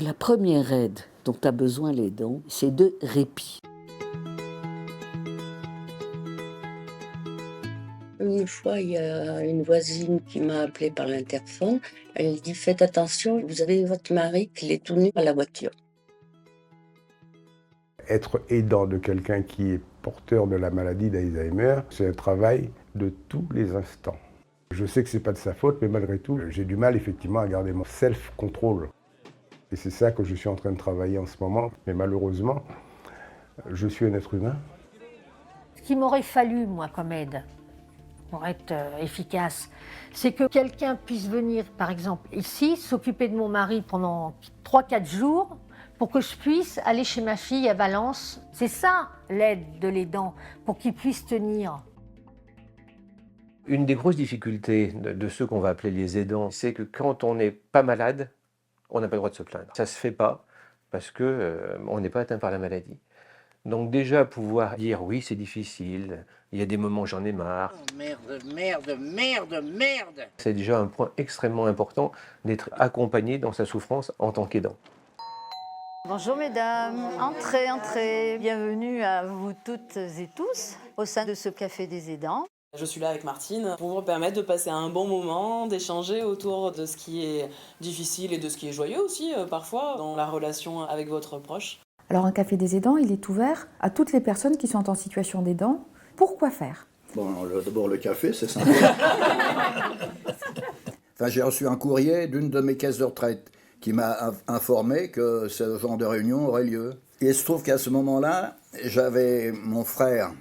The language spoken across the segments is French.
La première aide dont a besoin l'aidant, c'est de répit. Une fois, il y a une voisine qui m'a appelée par l'interphone. Elle dit « Faites attention, vous avez votre mari qui est tout nu à la voiture ». Être aidant de quelqu'un qui est porteur de la maladie d'Alzheimer, c'est un travail de tous les instants. Je sais que ce n'est pas de sa faute, mais malgré tout, j'ai du mal effectivement à garder mon self-control. Et c'est ça que je suis en train de travailler en ce moment. Mais malheureusement, je suis un être humain. Ce qu'il m'aurait fallu, moi, comme aide, pour être efficace, c'est que quelqu'un puisse venir, par exemple, ici, s'occuper de mon mari pendant 3-4 jours, pour que je puisse aller chez ma fille à Valence. C'est ça, l'aide de l'aidant, pour qu'il puisse tenir. Une des grosses difficultés de ceux qu'on va appeler les aidants, c'est que quand on n'est pas malade, on n'a pas le droit de se plaindre. Ça ne se fait pas parce qu'on n'est pas atteint par la maladie. Donc déjà, pouvoir dire oui, c'est difficile, il y a des moments où j'en ai marre. Oh, merde. C'est déjà un point extrêmement important d'être accompagné dans sa souffrance en tant qu'aidant. Bonjour mesdames, entrez. Bienvenue à vous toutes et tous au sein de ce Café des aidants. Je suis là avec Martine pour vous permettre de passer un bon moment, d'échanger autour de ce qui est difficile et de ce qui est joyeux aussi parfois dans la relation avec votre proche. Alors un café des aidants, il est ouvert à toutes les personnes qui sont en situation d'aidant. Pourquoi faire? Bon, d'abord le café, c'est sympa. Enfin, j'ai reçu un courrier d'une de mes caisses de retraite qui m'a informé que ce genre de réunion aurait lieu. Et il se trouve qu'à ce moment-là, j'avais mon frère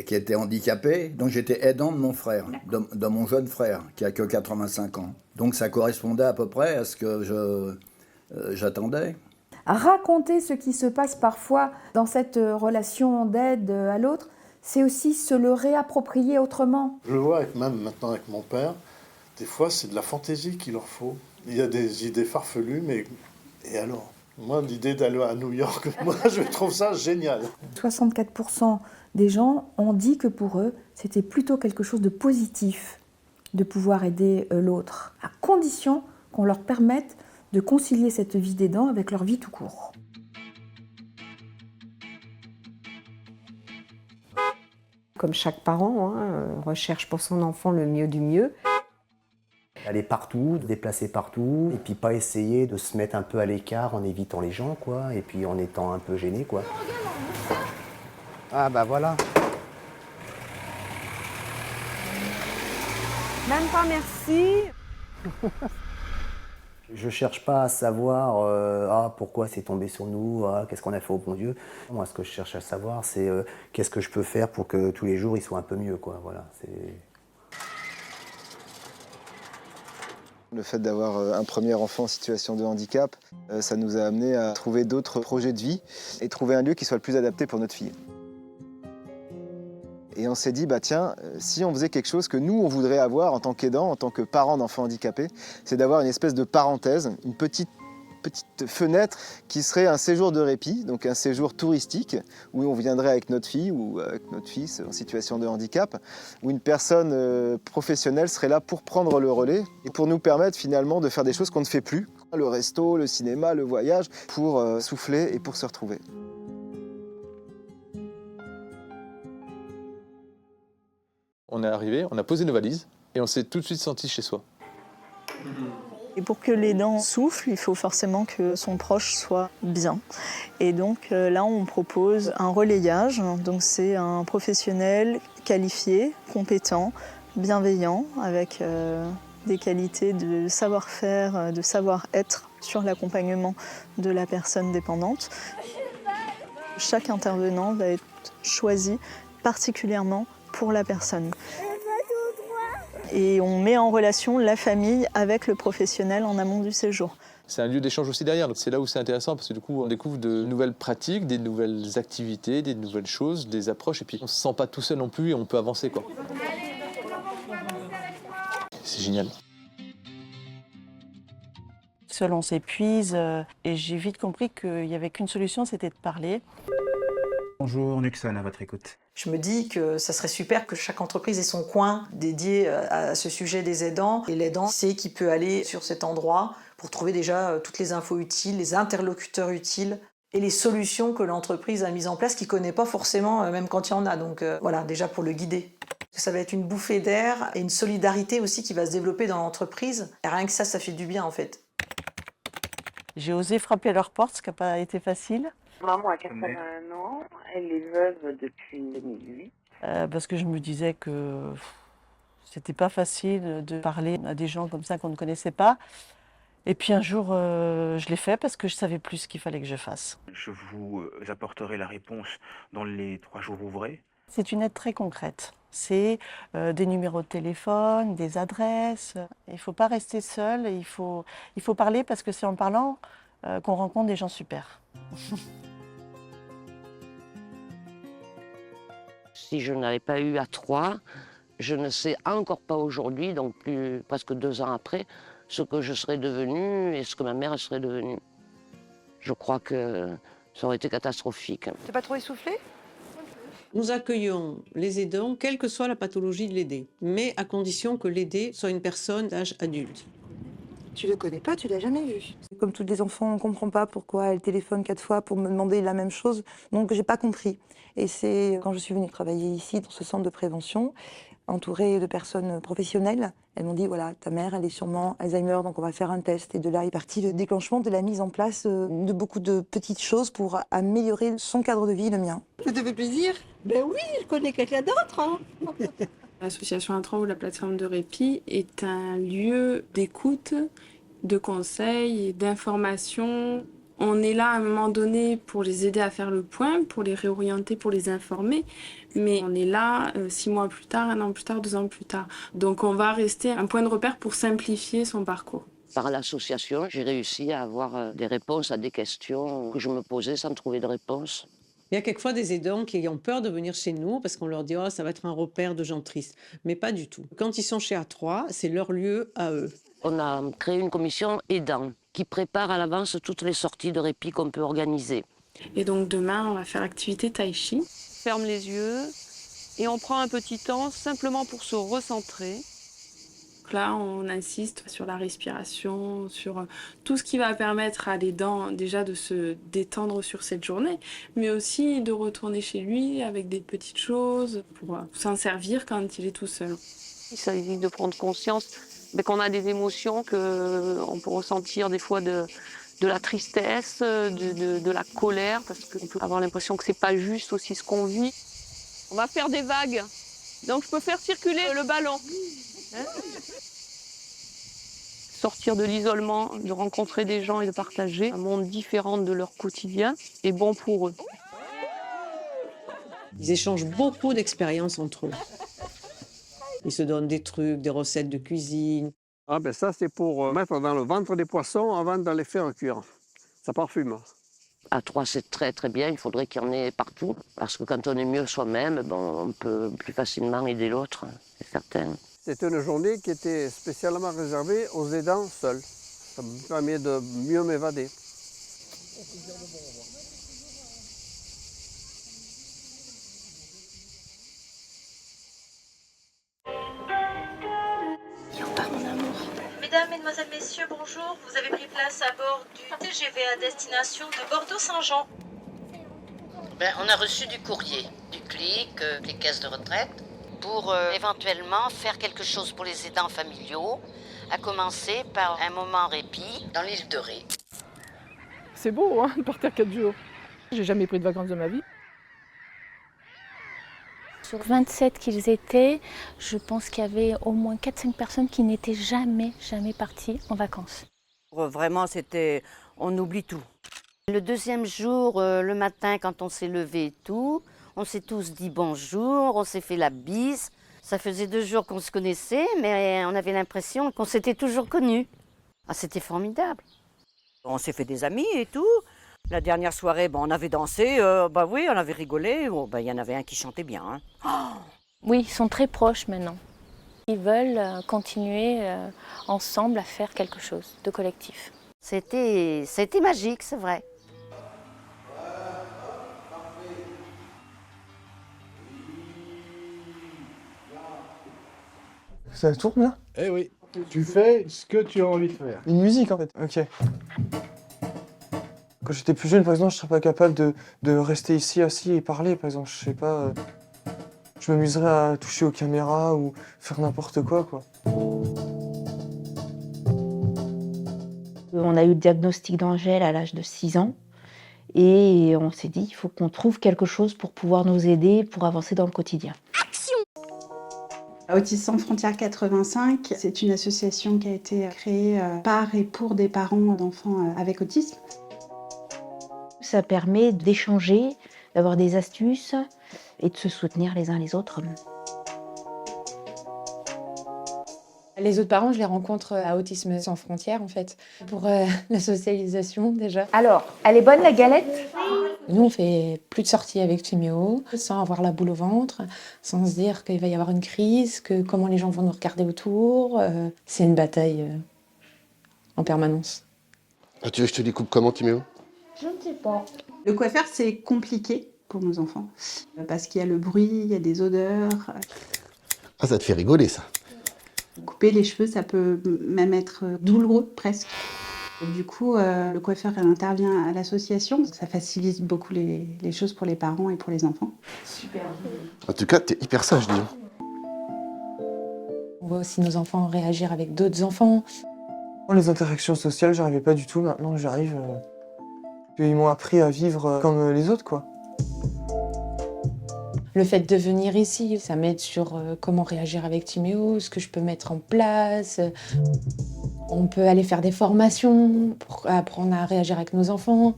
qui était handicapé, donc j'étais aidant de mon frère, de mon jeune frère, qui a que 85 ans. Donc ça correspondait à peu près à ce que j'attendais. Raconter ce qui se passe parfois dans cette relation d'aide à l'autre, c'est aussi se le réapproprier autrement. Je le vois même maintenant avec mon père, des fois c'est de la fantaisie qu'il leur faut. Il y a des idées farfelues, mais et alors? Moi, l'idée d'aller à New York, moi je trouve ça génial. 64% des gens ont dit que pour eux, c'était plutôt quelque chose de positif de pouvoir aider l'autre, à condition qu'on leur permette de concilier cette vie d'aidant avec leur vie tout court. Comme chaque parent, recherche pour son enfant le mieux du mieux. Aller partout, se déplacer partout, et puis pas essayer de se mettre un peu à l'écart en évitant les gens, quoi, et puis en étant un peu gêné, quoi. Ah bah voilà. Même pas merci. Je cherche pas à savoir pourquoi c'est tombé sur nous, qu'est-ce qu'on a fait au bon Dieu. Moi, ce que je cherche à savoir, c'est qu'est-ce que je peux faire pour que tous les jours ils soient un peu mieux, quoi. Voilà, c'est... Le fait d'avoir un premier enfant en situation de handicap, ça nous a amené à trouver d'autres projets de vie et trouver un lieu qui soit le plus adapté pour notre fille. Et on s'est dit, bah tiens, si on faisait quelque chose que nous, on voudrait avoir en tant qu'aidant, en tant que parent d'enfants handicapés, c'est d'avoir une espèce de parenthèse, une petite fenêtre qui serait un séjour de répit, donc un séjour touristique, où on viendrait avec notre fille ou avec notre fils en situation de handicap, où une personne professionnelle serait là pour prendre le relais et pour nous permettre finalement de faire des choses qu'on ne fait plus, le resto, le cinéma, le voyage, pour souffler et pour se retrouver. On est arrivé, on a posé nos valises et on s'est tout de suite senti chez soi. Et pour que l'aidant souffle, il faut forcément que son proche soit bien. Et donc là, on propose un relayage. Donc c'est un professionnel qualifié, compétent, bienveillant, avec des qualités de savoir-faire, de savoir-être sur l'accompagnement de la personne dépendante. Chaque intervenant va être choisi particulièrement pour la personne. Et on met en relation la famille avec le professionnel en amont du séjour. C'est un lieu d'échange aussi derrière, donc c'est là où c'est intéressant parce que du coup on découvre de nouvelles pratiques, des nouvelles activités, des nouvelles choses, des approches et puis on se sent pas tout seul non plus et on peut avancer, quoi. C'est génial. Seul on s'épuise et j'ai vite compris qu'il n'y avait qu'une solution, c'était de parler. Bonjour, Nuxon, à votre écoute. Je me dis que ça serait super que chaque entreprise ait son coin dédié à ce sujet des aidants. Et l'aidant sait qu'il peut aller sur cet endroit pour trouver déjà toutes les infos utiles, les interlocuteurs utiles et les solutions que l'entreprise a mises en place, qu'il ne connaît pas forcément, même quand il y en a. Donc voilà, déjà pour le guider. Ça va être une bouffée d'air et une solidarité aussi qui va se développer dans l'entreprise. Et rien que ça fait du bien en fait. J'ai osé frapper à leur porte, ce qui n'a pas été facile. Maman a 81 ans, elle est veuve depuis 2008. Parce que je me disais que c'était pas facile de parler à des gens comme ça qu'on ne connaissait pas. Et puis un jour, je l'ai fait parce que je savais plus ce qu'il fallait que je fasse. Je vous apporterai la réponse dans les 3 jours ouvrés. C'est une aide très concrète. C'est des numéros de téléphone, des adresses. Il ne faut pas rester seul, il faut parler parce que c'est en parlant qu'on rencontre des gens super. Si je n'avais pas eu à 3, je ne sais encore pas aujourd'hui, donc presque 2 ans après, ce que je serais devenue et ce que ma mère serait devenue. Je crois que ça aurait été catastrophique. T'es pas trop essoufflé ? Nous accueillons les aidants, quelle que soit la pathologie de l'aidé, mais à condition que l'aidé soit une personne d'âge adulte. Tu le connais pas, tu l'as jamais vu. Comme tous les enfants, on ne comprend pas pourquoi elle téléphone 4 fois pour me demander la même chose. Donc, j'ai pas compris. Et c'est quand je suis venue travailler ici, dans ce centre de prévention, entourée de personnes professionnelles, elles m'ont dit, voilà, ta mère, elle est sûrement Alzheimer, donc on va faire un test. Et de là est parti le déclenchement de la mise en place de beaucoup de petites choses pour améliorer son cadre de vie, le mien. Ça te fait plaisir ? Ben oui, je connais quelqu'un d'autre. Hein. L'association A3 ou la plateforme de répit est un lieu d'écoute, de conseils, d'information. On est là à un moment donné pour les aider à faire le point, pour les réorienter, pour les informer. Mais on est là 6 mois plus tard, 1 an plus tard, 2 ans plus tard. Donc on va rester un point de repère pour simplifier son parcours. Par l'association, j'ai réussi à avoir des réponses à des questions que je me posais sans trouver de réponse. Il y a quelquefois des aidants qui ont peur de venir chez nous parce qu'on leur dit « oh, ça va être un repère de gens tristes ». Mais pas du tout. Quand ils sont chez A3, c'est leur lieu à eux. On a créé une commission aidant qui prépare à l'avance toutes les sorties de répit qu'on peut organiser. Et donc demain, on va faire activité tai chi. Ferme les yeux et on prend un petit temps simplement pour se recentrer. Là, on insiste sur la respiration, sur tout ce qui va permettre à l'aidant déjà de se détendre sur cette journée, mais aussi de retourner chez lui avec des petites choses pour s'en servir quand il est tout seul. Il s'agit de prendre conscience qu'on a des émotions, qu'on peut ressentir des fois de la tristesse, de la colère, parce qu'on peut avoir l'impression que c'est pas juste aussi ce qu'on vit. On va faire des vagues, donc je peux faire circuler le ballon. Sortir de l'isolement, de rencontrer des gens et de partager un monde différent de leur quotidien est bon pour eux. Ils échangent beaucoup d'expériences entre eux. Ils se donnent des trucs, des recettes de cuisine. Ah ben ça c'est pour mettre dans le ventre des poissons avant de les faire cuire. Ça parfume. À 3, c'est très très bien, il faudrait qu'il y en ait partout. Parce que quand on est mieux soi-même, on peut plus facilement aider l'autre, c'est certain. C'était une journée qui était spécialement réservée aux aidants seuls. Ça me permet de mieux m'évader. Mesdames, Mesdemoiselles, Messieurs, bonjour. Vous avez pris place à bord du TGV à destination de Bordeaux-Saint-Jean. On a reçu du courrier, du CLIC, les caisses de retraite, pour éventuellement faire quelque chose pour les aidants familiaux, à commencer par un moment répit dans l'île de Ré. C'est beau, hein, de partir 4 jours. J'ai jamais pris de vacances de ma vie. Sur 27 qu'ils étaient, je pense qu'il y avait au moins 4-5 personnes qui n'étaient jamais parties en vacances. Vraiment, on oublie tout. Le deuxième jour, le matin, quand on s'est levé et tout, on s'est tous dit bonjour, on s'est fait la bise. Ça faisait 2 jours qu'on se connaissait, mais on avait l'impression qu'on s'était toujours connus. Ah, c'était formidable. On s'est fait des amis et tout. La dernière soirée, on avait dansé, oui, on avait rigolé. Il y en avait un qui chantait bien. Hein. Oui, ils sont très proches maintenant. Ils veulent continuer ensemble à faire quelque chose de collectif. C'était magique, c'est vrai. Ça tourne là ? Eh oui. Tu fais ce que tu as envie de faire. Une musique en fait, ok. Quand j'étais plus jeune, par exemple, je serais pas capable de rester ici assis et parler, par exemple, je sais pas. Je m'amuserais à toucher aux caméras ou faire n'importe quoi. On a eu le diagnostic d'Angèle à l'âge de 6 ans et on s'est dit il faut qu'on trouve quelque chose pour pouvoir nous aider, pour avancer dans le quotidien. Autisme sans frontières 85, c'est une association qui a été créée par et pour des parents d'enfants avec autisme. Ça permet d'échanger, d'avoir des astuces et de se soutenir les uns les autres. Les autres parents, je les rencontre à Autisme sans frontières, en fait, pour la socialisation, déjà. Alors, elle est bonne, la galette? Nous, on fait plus de sorties avec Timéo, sans avoir la boule au ventre, sans se dire qu'il va y avoir une crise, que comment les gens vont nous regarder autour. C'est une bataille en permanence. Ah, tu veux que je te découpe comment, Timéo? Je ne sais pas. Le coiffeur, c'est compliqué pour nos enfants, parce qu'il y a le bruit, il y a des odeurs. Ah, ça te fait rigoler, ça. Couper les cheveux, ça peut même être douloureux, presque. Et du coup, le coiffeur elle intervient à l'association. Ça facilite beaucoup les choses pour les parents et pour les enfants. Super. En tout cas, t'es hyper sage, dis donc. On voit aussi nos enfants réagir avec d'autres enfants. Les interactions sociales, j'arrivais pas du tout. Maintenant, j'arrive. Ils m'ont appris à vivre comme les autres, quoi. Le fait de venir ici, ça m'aide sur comment réagir avec Timéo, ce que je peux mettre en place. On peut aller faire des formations pour apprendre à réagir avec nos enfants.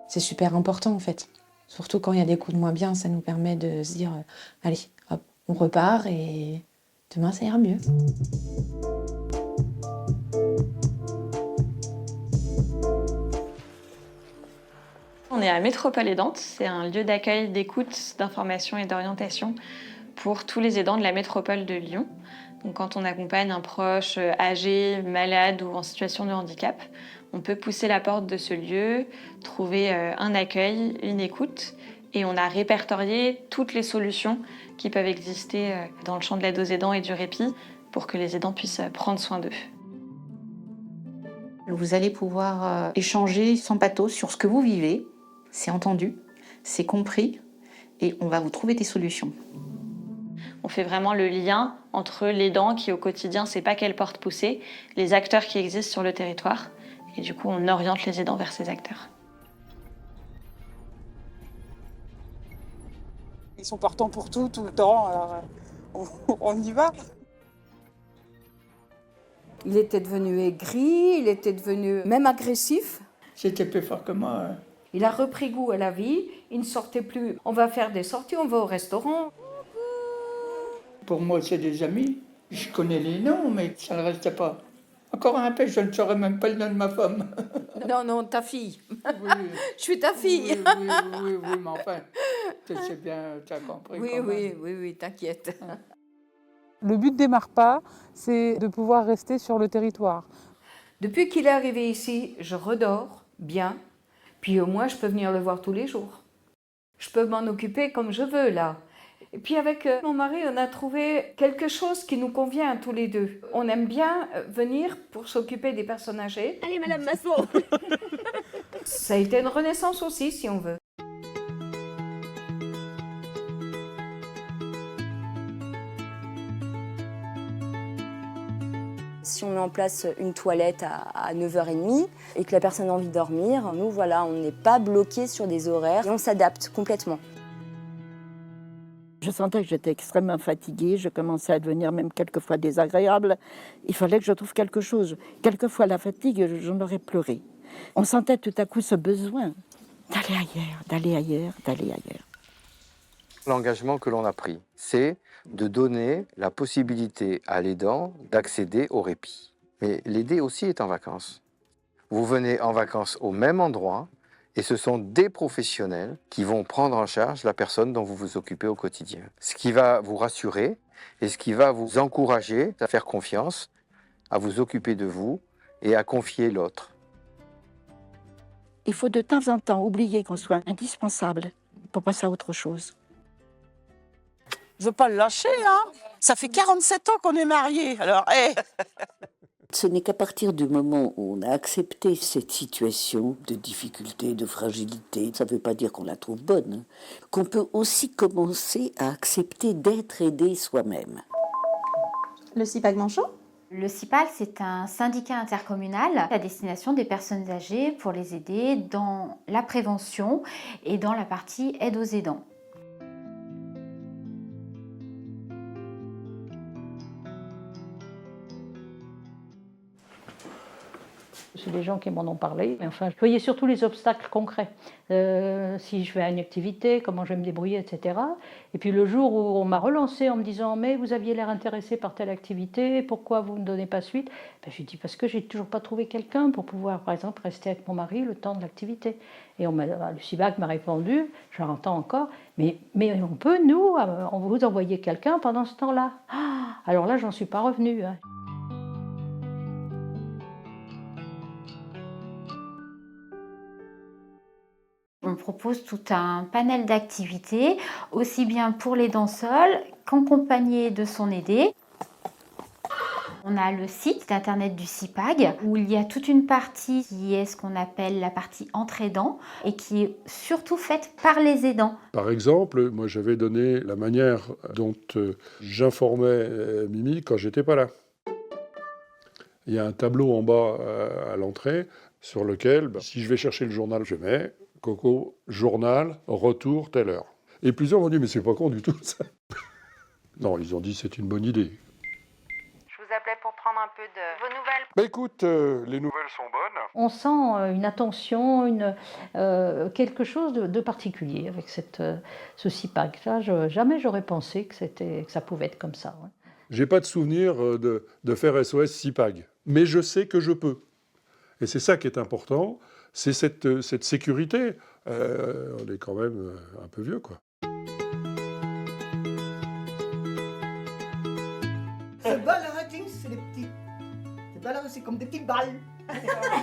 C'est super important en fait. Surtout quand il y a des coups de moins bien, ça nous permet de se dire allez, hop, on repart et demain ça ira mieux. On est à Métropole Aidante, c'est un lieu d'accueil, d'écoute, d'information et d'orientation pour tous les aidants de la métropole de Lyon. Donc, quand on accompagne un proche âgé, malade ou en situation de handicap, on peut pousser la porte de ce lieu, trouver un accueil, une écoute, et on a répertorié toutes les solutions qui peuvent exister dans le champ de l'aide aux aidants et du répit pour que les aidants puissent prendre soin d'eux. Vous allez pouvoir échanger sans pathos sur ce que vous vivez. C'est entendu, c'est compris et on va vous trouver des solutions. On fait vraiment le lien entre l'aidant qui au quotidien ne sait pas quelle porte pousser, les acteurs qui existent sur le territoire et du coup on oriente les aidants vers ces acteurs. Ils sont partants pour tout le temps, alors on y va. Il était devenu aigri, il était devenu même agressif. C'était plus fort que moi. Il a repris goût à la vie, il ne sortait plus. On va faire des sorties, on va au restaurant. Pour moi, c'est des amis. Je connais les noms, mais ça ne reste pas. Encore un peu, je ne saurais même pas le nom de ma femme. Non, ta fille. Oui. Je suis ta fille. Oui, mais enfin, tu sais bien, tu as compris. Oui, t'inquiète. Le but des Marpas, c'est de pouvoir rester sur le territoire. Depuis qu'il est arrivé ici, je redors bien. Puis au moins, je peux venir le voir tous les jours. Je peux m'en occuper comme je veux, là. Et puis avec mon mari, on a trouvé quelque chose qui nous convient tous les deux. On aime bien venir pour s'occuper des personnes âgées. Allez, Madame Masson. Ça a été une renaissance aussi, si on veut. Si on met en place une toilette à 9h30 et que la personne a envie de dormir, nous, voilà, on n'est pas bloqué sur des horaires et on s'adapte complètement. Je sentais que j'étais extrêmement fatiguée, je commençais à devenir même quelquefois désagréable. Il fallait que je trouve quelque chose. Quelquefois, la fatigue, j'en aurais pleuré. On sentait tout à coup ce besoin d'aller ailleurs, d'aller ailleurs, d'aller ailleurs. L'engagement que l'on a pris, c'est de donner la possibilité à l'aidant d'accéder au répit. Mais l'aidé aussi est en vacances. Vous venez en vacances au même endroit et ce sont des professionnels qui vont prendre en charge la personne dont vous vous occupez au quotidien. Ce qui va vous rassurer et ce qui va vous encourager à faire confiance, à vous occuper de vous et à confier l'autre. Il faut de temps en temps oublier qu'on soit indispensable pour passer à autre chose. Je veux pas le lâcher, hein. Ça fait 47 ans qu'on est mariés, alors, Ce n'est qu'à partir du moment où on a accepté cette situation de difficulté, de fragilité, ça ne veut pas dire qu'on la trouve bonne, qu'on peut aussi commencer à accepter d'être aidé soi-même. Le CIPAG Manchot ? Le CIPAG, c'est un syndicat intercommunal à destination des personnes âgées pour les aider dans la prévention et dans la partie aide aux aidants. C'est des gens qui m'en ont parlé. Mais enfin, je voyais surtout les obstacles concrets. Si je fais une activité, comment je vais me débrouiller, etc. Et puis le jour où on m'a relancé en me disant « Mais vous aviez l'air intéressé par telle activité, pourquoi vous ne donnez pas suite ?» J'ai dit « Parce que j'ai toujours pas trouvé quelqu'un pour pouvoir, par exemple, rester avec mon mari le temps de l'activité. » Et le CIPAG m'a répondu, je l'entends encore, mais on peut, nous, on vous envoyer quelqu'un pendant ce temps-là. Alors là, j'en suis pas revenue. Hein. On propose tout un panel d'activités, aussi bien pour l'aidant seul qu'accompagné de son aidé. On a le site internet du CIPAG où il y a toute une partie qui est ce qu'on appelle la partie entre aidants et qui est surtout faite par les aidants. Par exemple, moi j'avais donné la manière dont j'informais Mimi quand j'étais pas là. Il y a un tableau en bas à l'entrée sur lequel, si je vais chercher le journal, je mets Coco, journal, retour, telle heure. Et plusieurs m'ont dit, mais c'est pas con du tout ça. Non, ils ont dit, c'est une bonne idée. Je vous appelais pour prendre un peu de vos nouvelles. Bah écoute, les nouvelles sont bonnes. On sent une attention, quelque chose de particulier avec ce CIPAG. Là, jamais j'aurais pensé que ça pouvait être comme ça. Ouais. J'ai pas de souvenir de faire SOS CIPAG, mais je sais que je peux. Et c'est ça qui est important, c'est cette sécurité. On est quand même un peu vieux, quoi. C'est balles, c'est des petits. C'est balles, c'est comme des petites balles.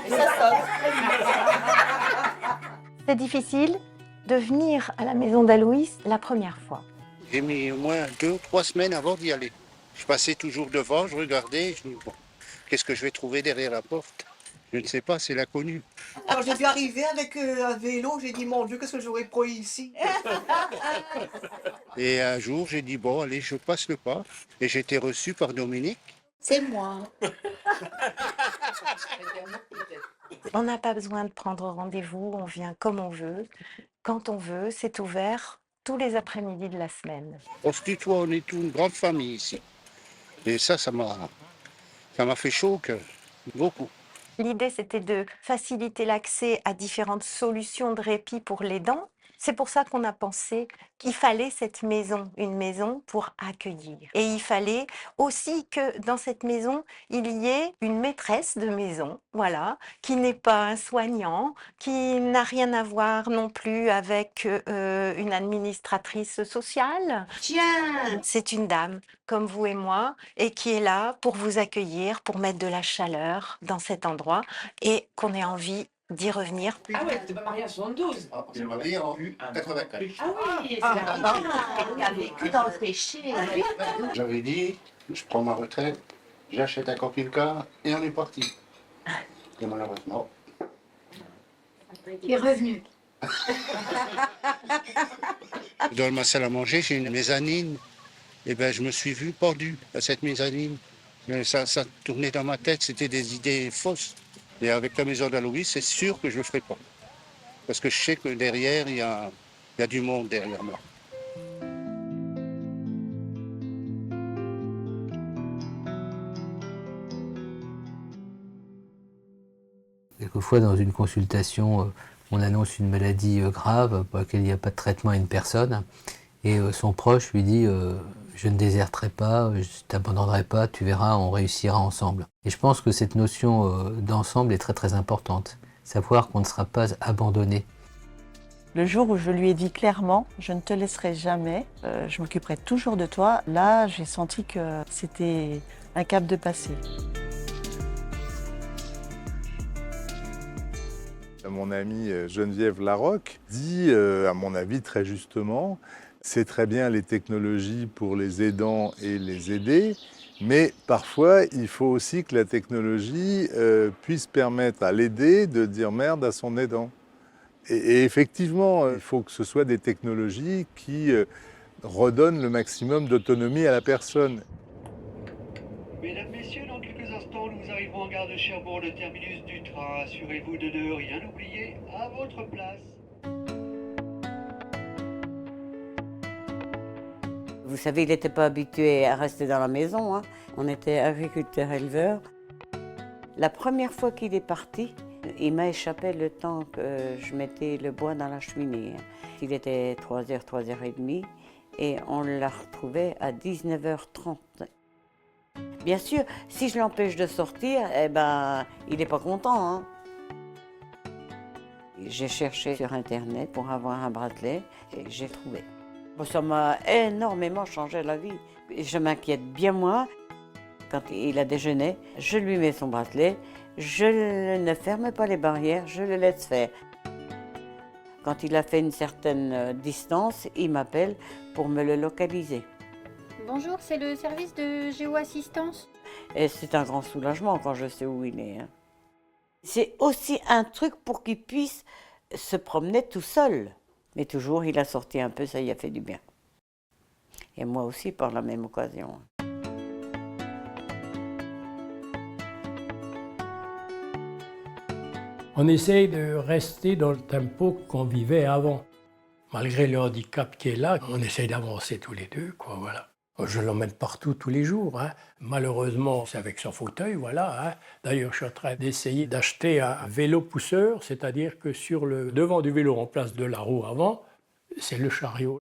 Et ça sort. C'est difficile de venir à la maison d'Aloïs la première fois. J'ai mis au moins 2 ou 3 semaines avant d'y aller. Je passais toujours devant, je regardais, je me dis, bon, qu'est-ce que je vais trouver derrière la porte? Je ne sais pas, c'est l'inconnu. Alors j'ai dû arriver avec un vélo, j'ai dit, mon Dieu, qu'est-ce que j'aurais pris ici? Et un jour, j'ai dit, bon, allez, je passe le pas. Et j'ai été reçu par Dominique. C'est moi. On n'a pas besoin de prendre rendez-vous, on vient comme on veut, quand on veut, c'est ouvert tous les après-midi de la semaine. On se tutoie, on est toute une grande famille ici. Et ça m'a fait chaud au cœur, beaucoup. L'idée, c'était de faciliter l'accès à différentes solutions de répit pour l'aidant. C'est pour ça qu'on a pensé qu'il fallait cette maison, une maison pour accueillir. Et il fallait aussi que dans cette maison, il y ait une maîtresse de maison, voilà, qui n'est pas un soignant, qui n'a rien à voir non plus avec une administratrice sociale. Tiens! C'est une dame comme vous et moi et qui est là pour vous accueillir, pour mettre de la chaleur dans cet endroit et qu'on ait envie d'y revenir. Ah ouais, tu m'as marié en 72. Je m'ai marié en 84. Ah oui, il a vécu dans le péché. J'avais dit, je prends ma retraite, j'achète un camping-car et on est parti. Et malheureusement... Il est revenu. Dans ma salle à manger, j'ai une mezzanine. Et ben, je me suis vu pendu à cette mezzanine. Mais ça tournait dans ma tête, c'était des idées fausses. Et avec la maison d'Aloïs, c'est sûr que je ne le ferai pas. Parce que je sais que derrière, il y a du monde derrière moi. Quelquefois, dans une consultation, on annonce une maladie grave pour laquelle il n'y a pas de traitement à une personne. Et son proche lui dit je ne déserterai pas, je ne t'abandonnerai pas, tu verras, on réussira ensemble. Et je pense que cette notion d'ensemble est très très importante. Savoir qu'on ne sera pas abandonné. Le jour où je lui ai dit clairement, je ne te laisserai jamais, je m'occuperai toujours de toi, là j'ai senti que c'était un cap de passé. Mon amie Geneviève Larocque dit, à mon avis très justement, C'est très bien les technologies pour les aidants et les aider, mais parfois il faut aussi que la technologie puisse permettre à l'aidé de dire merde à son aidant. Et effectivement, il faut que ce soit des technologies qui redonnent le maximum d'autonomie à la personne. Mesdames, Messieurs, dans quelques instants, nous arriverons en gare de Cherbourg, le terminus du train. Assurez-vous de ne rien oublier à votre place. Vous savez, il n'était pas habitué à rester dans la maison, hein. On était agriculteurs-éleveurs. La première fois qu'il est parti, il m'a échappé le temps que je mettais le bois dans la cheminée. Il était 3h, 3h30 et on l'a retrouvé à 19h30. Bien sûr, si je l'empêche de sortir, eh ben, il n'est pas content, hein. J'ai cherché sur Internet pour avoir un bracelet et j'ai trouvé. Bon, ça m'a énormément changé la vie. Je m'inquiète bien moins. Quand il a déjeuné, je lui mets son bracelet, je ne ferme pas les barrières, je le laisse faire. Quand il a fait une certaine distance, il m'appelle pour me le localiser. Bonjour, c'est le service de géoassistance. Et c'est un grand soulagement quand je sais où il est, hein. C'est aussi un truc pour qu'il puisse se promener tout seul. Mais toujours, il a sorti un peu, ça y a fait du bien. Et moi aussi, par la même occasion. On essaye de rester dans le tempo qu'on vivait avant. Malgré le handicap qui est là, on essaye d'avancer tous les deux, quoi, voilà. Je l'emmène partout tous les jours, hein. Malheureusement, c'est avec son fauteuil, voilà, hein. D'ailleurs, je suis en train d'essayer d'acheter un vélo pousseur, c'est-à-dire que sur le devant du vélo, en place de la roue avant, c'est le chariot.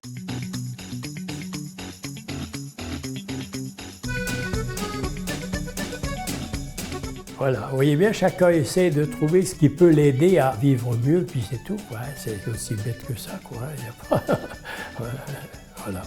Voilà, vous voyez bien, chacun essaie de trouver ce qui peut l'aider à vivre mieux, puis c'est tout, quoi. C'est aussi bête que ça, quoi. Il y a pas... Voilà.